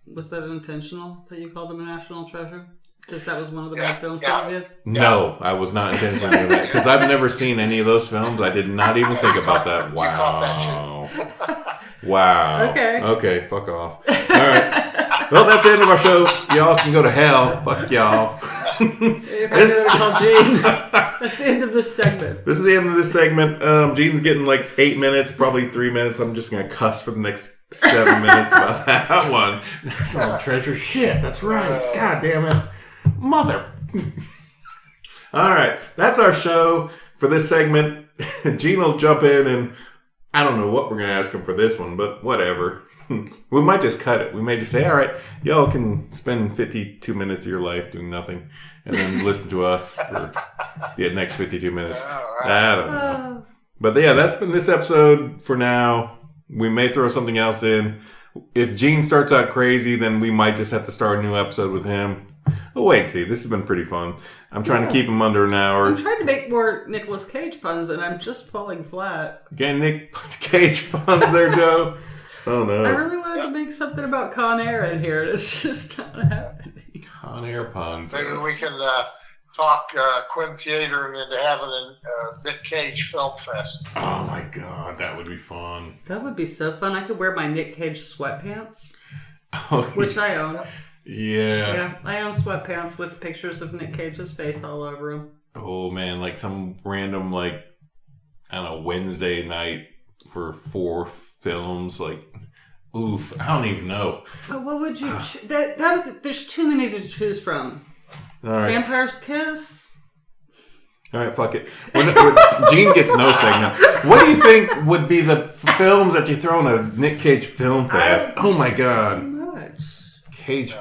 Was that intentional that you called him a national treasure? Because that was one of the bad films that you did? No, I was not intentionally doing that. Because I've never seen any of those films. I did not even think about that. Wow. Wow. Okay, fuck off. All right. Well, that's the end of our show. Y'all can go to hell. Fuck y'all. That's the end of this segment. This is the end of this segment. Gene's getting 8 minutes, probably 3 minutes. I'm just going to cuss for the next 7 minutes about that one. National treasure. Shit, that's right. God damn it. Mother. All right. That's our show for this segment. Gene will jump in, and I don't know what we're going to ask him for this one, but whatever. We might just cut it. We may just say, all right, y'all can spend 52 minutes of your life doing nothing and then listen to us for the next 52 minutes. I don't know. But yeah, that's been this episode for now. We may throw something else in. If Gene starts out crazy, then we might just have to start a new episode with him. Oh, wait and see. This has been pretty fun. I'm trying to keep him under an hour. I'm trying to make more Nicolas Cage puns, and I'm just falling flat. Again, Nick Cage puns there, Joe. Oh, no. I really wanted to make something about Con Air in here, and it's just not happening. Con Air puns. Maybe we can talk Quinn Theater into having a Nick Cage Film Fest. Oh, my God. That would be fun. That would be so fun. I could wear my Nick Cage sweatpants, which I own. Yeah. Yeah, I own sweatpants with pictures of Nick Cage's face all over them. Oh, man. Some random, Wednesday night for 4 films. Oof. I don't even know. But what would you... There's too many to choose from. All right. Vampire's Kiss? All right, fuck it. Gene gets no segment. What do you think would be the films that you throw in a Nick Cage film fest? Oh, my God. So much. Cage...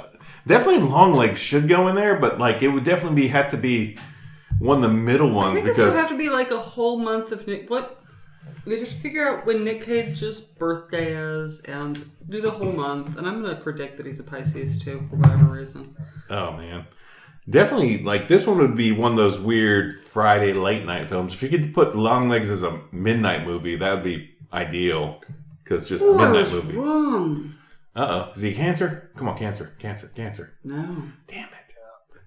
Definitely Longlegs should go in there, but it would definitely have to be one of the middle ones. I think this would have to be a whole month of Nick. What? We just figure out when Nick Cage's birthday is and do the whole month. And I'm going to predict that he's a Pisces too, for whatever reason. Oh man, definitely. This one would be one of those weird Friday late night films. If you could put Longlegs as a midnight movie, that would be ideal. Because just midnight movie. Wrong. Uh-oh. Is he cancer? Come on, cancer. No. Damn it.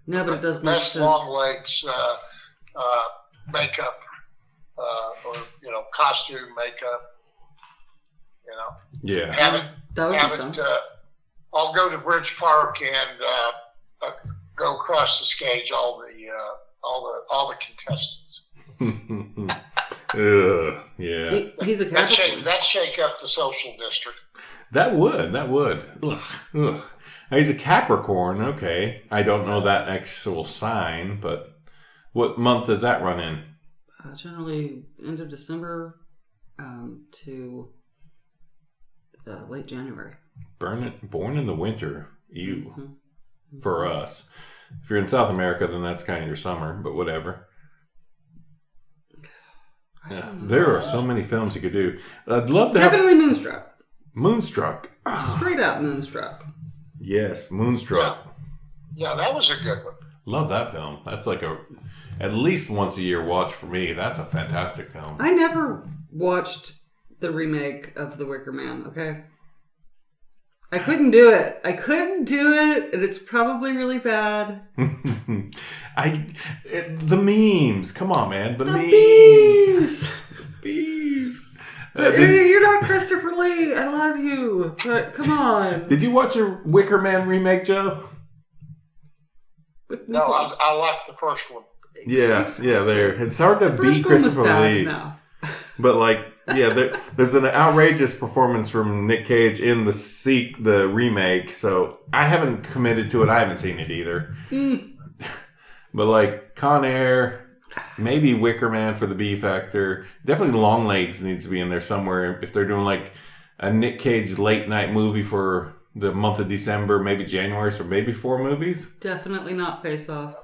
No, but it does make Best sense. Longlegs makeup, or, costume makeup, Yeah. That would be fun. I'll go to Bridge Park and go across the stage all the contestants. Yeah. He's a Capricorn. That'd shake up the social district. That would. Ugh. Now, he's a Capricorn. Okay. I don't know that actual sign, but what month does that run in? Generally, end of December to late January. Born in the winter. Ew. Mm-hmm. For us. If you're in South America, then that's kind of your summer, but whatever. Yeah. There are so many films you could do. I'd love to Definitely Moonstruck. Moonstruck. Straight out Moonstruck. Yes, Moonstruck. Yeah, that was a good one. Love that film. That's like at least once a year watch for me. That's a fantastic film. I never watched the remake of The Wicker Man, okay? I couldn't do it. And it's probably really bad. The memes. Come on, man. The memes. Bees! Bees. You're not Christopher Lee. I love you. But come on. Did you watch a Wicker Man remake, Joe? No, I liked the first one. Yeah, there. It's hard to beat Christopher Lee. No. But like, yeah, there's an outrageous performance from Nick Cage in the remake. So I haven't committed to it. I haven't seen it either. But like Con Air, maybe Wicker Man for the B factor. Definitely Longlegs needs to be in there somewhere. If they're doing like a Nick Cage late night movie for the month of December, maybe January, so maybe 4 movies. Definitely not Face Off.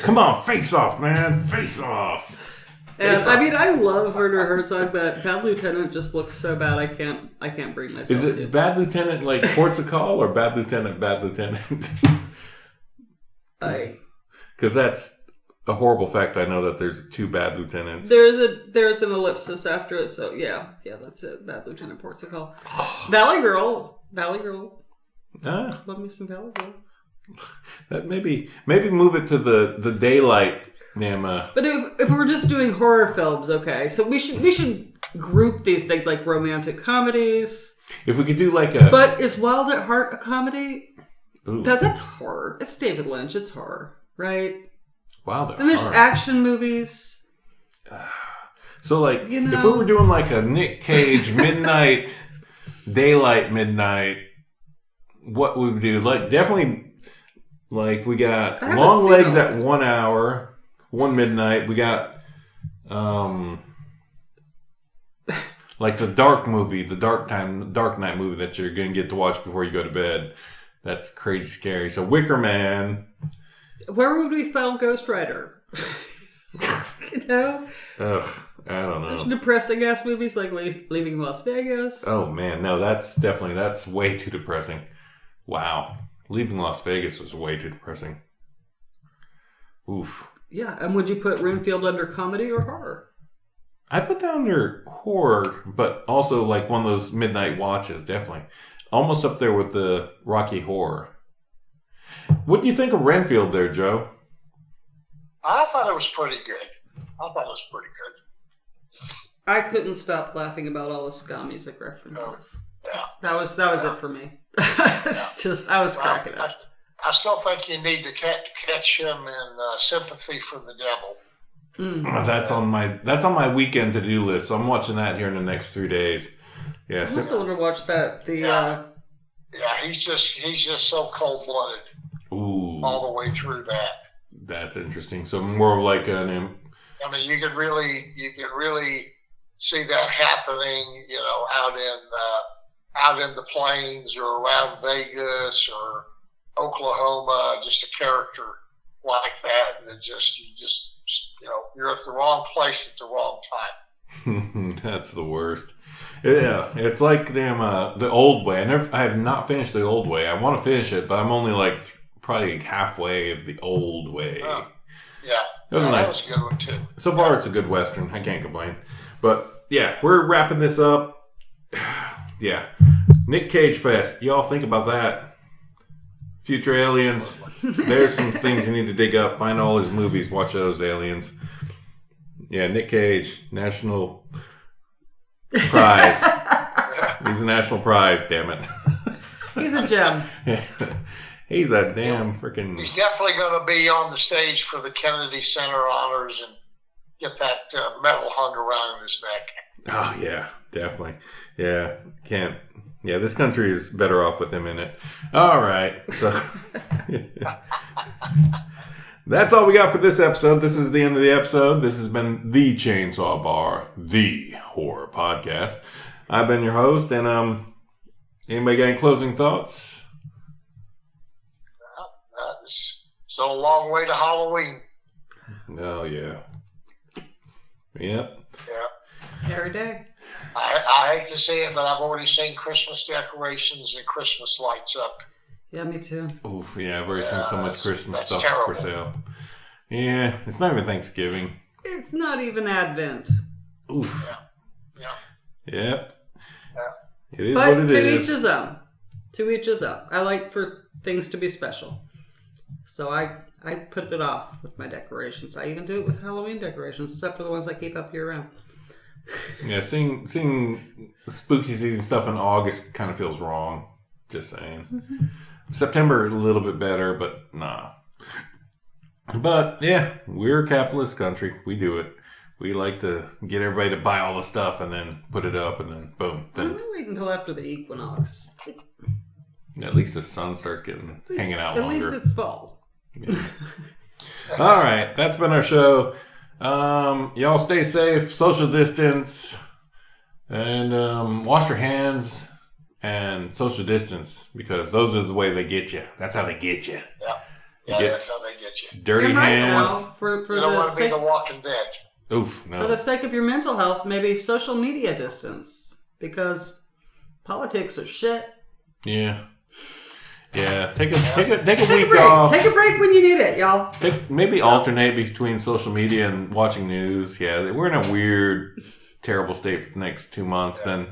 Come on, Face Off, man, Face Off. And, I mean, I love Werner Herzog, but Bad Lieutenant just looks so bad. I can't bring myself to. Is it Bad Lieutenant like Ports of Call or Bad Lieutenant? Because that's a horrible fact. I know that there's 2 Bad Lieutenants. There's an ellipsis after it, so yeah, that's it. Bad Lieutenant Ports of Call. Valley Girl. Love me some Valley Girl. That maybe move it to the daylight. But if we're just doing horror films, okay, so we should group these things like romantic comedies. If we could do like a... But is Wild at Heart a comedy? Ooh. That's horror. It's David Lynch. It's horror, right? Wild at Heart. Then there's action movies. So like, if we were doing like a Nick Cage midnight, daylight midnight, what would we do? Like definitely, like we got Longlegs at 1 hour. 1 midnight. We got like the dark movie, the dark night movie that you're gonna get to watch before you go to bed. That's crazy scary. So Wicker Man. Where would we find Ghost Rider? You know? Ugh, I don't know. There's depressing ass movies like Leaving Las Vegas. Oh man, no, that's way too depressing. Wow. Leaving Las Vegas was way too depressing. Oof. Yeah, and would you put Renfield under comedy or horror? I put that under horror, but also like one of those midnight watches, definitely. Almost up there with the Rocky Horror. What do you think of Renfield there, Joe? I thought it was pretty good. I couldn't stop laughing about all the ska music references. Yeah. That was it for me. I was cracking up. I still think you need to catch him in Sympathy for the Devil. That's on my weekend to-do list. So I'm watching that here in the next 3 days. Yeah, I also want to watch that. He's just so cold-blooded. Ooh, all the way through that. That's interesting. So more of like an. I mean, you could really see that happening. You know, out in the plains or around Vegas or Oklahoma, just a character like that. And you're at the wrong place at the wrong time. That's the worst. Yeah, it's like the Old Way. I have not finished the Old Way. I want to finish it, but I'm only like probably halfway of the Old Way. Oh, yeah, that was nice. That was a good one too. So far, it's a good Western. I can't complain. But yeah, we're wrapping this up. Yeah, Nick Cage Fest. Y'all think about that. Future aliens. There's some things you need to dig up. Find all his movies. Watch those aliens. Yeah, Nick Cage, national prize. He's a national prize, damn it. He's a gem. He's a damn freaking... He's definitely going to be on the stage for the Kennedy Center honors and get that medal hung around his neck. Oh, yeah, definitely. Yeah, can't... Yeah, this country is better off with him in it. All right, so... That's all we got for this episode. This is the end of the episode. This has been The Chainsaw Bar, the horror podcast. I've been your host, and anybody got any closing thoughts? It's still a long way to Halloween. Oh, yeah. Yep. Yeah. Every day. I hate to say it, but I've already seen Christmas decorations and Christmas lights up Yeah, me too. Oof, yeah, I've already seen so much Christmas that's stuff terrible. for sale. Yeah, it's not even Thanksgiving. It's not even Advent. Oof. Yeah. Yep. Yeah. It is But what it to is. each his own. To each his own. I like for things to be special. So I put it off with my decorations. I even do it with Halloween decorations, except for the ones I keep up year round. Yeah, seeing spooky season stuff in August kind of feels wrong. Just saying. Mm-hmm. September a little bit better, but nah. But yeah, we're a capitalist country. We do it. We like to get everybody to buy all the stuff and then put it up and then boom. I'm Then gonna wait until after the equinox. at least the sun starts hanging out At longer. least it's fall. All right, that's been our show. Y'all stay safe, social distance, and wash your hands and social distance because those are the way they get you. That's how they get you. Yeah, Get- that's how they get you. Dirty And right hands. now, for You don't the want to be sake the Walking Dead. Oof, no. for the sake of your mental health, maybe social media distance because politics are shit. Yeah. Take a Take a week break. off. Take a break when you need it, y'all. Maybe alternate between social media and watching news. Yeah, we're in a weird, terrible state for the next 2 months. Then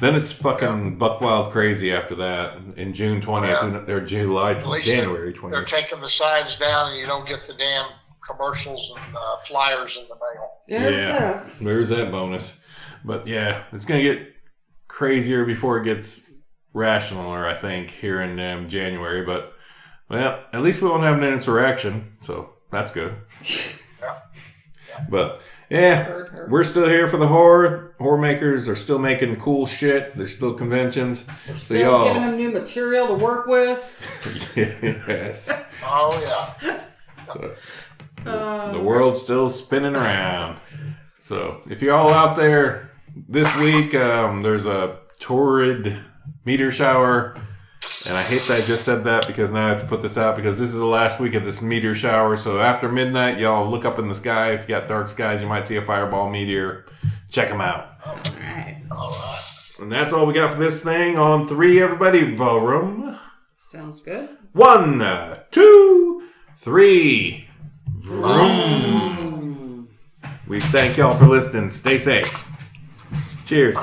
it's fucking buck wild crazy after that. In June 20th or July, At least January they're 20th. taking the signs down and you don't get the damn commercials and flyers in the mail. There's that bonus. But yeah, it's gonna get crazier before it gets rationaler, I think, here in January. But well, at least we won't have an insurrection, so that's good. Yeah. But yeah, we're still here for the horror. Horror makers are still making cool shit. There's still conventions. So Still y'all, giving them new material to work with. yes. Oh, yeah. So the world's still spinning around. So if you're all out there this week, there's a torrid meteor shower. And I hate that I just said that because now I have to put this out because this is the last week of this meteor shower. So after midnight, y'all look up in the sky. If you got dark skies, you might see a fireball meteor. Check them out. All right. All right. And that's all we got for this thing. On 3, everybody, Vrrrooooom. Sounds good. 1, 2, 3. Vroom. We thank y'all for listening. Stay safe. Cheers.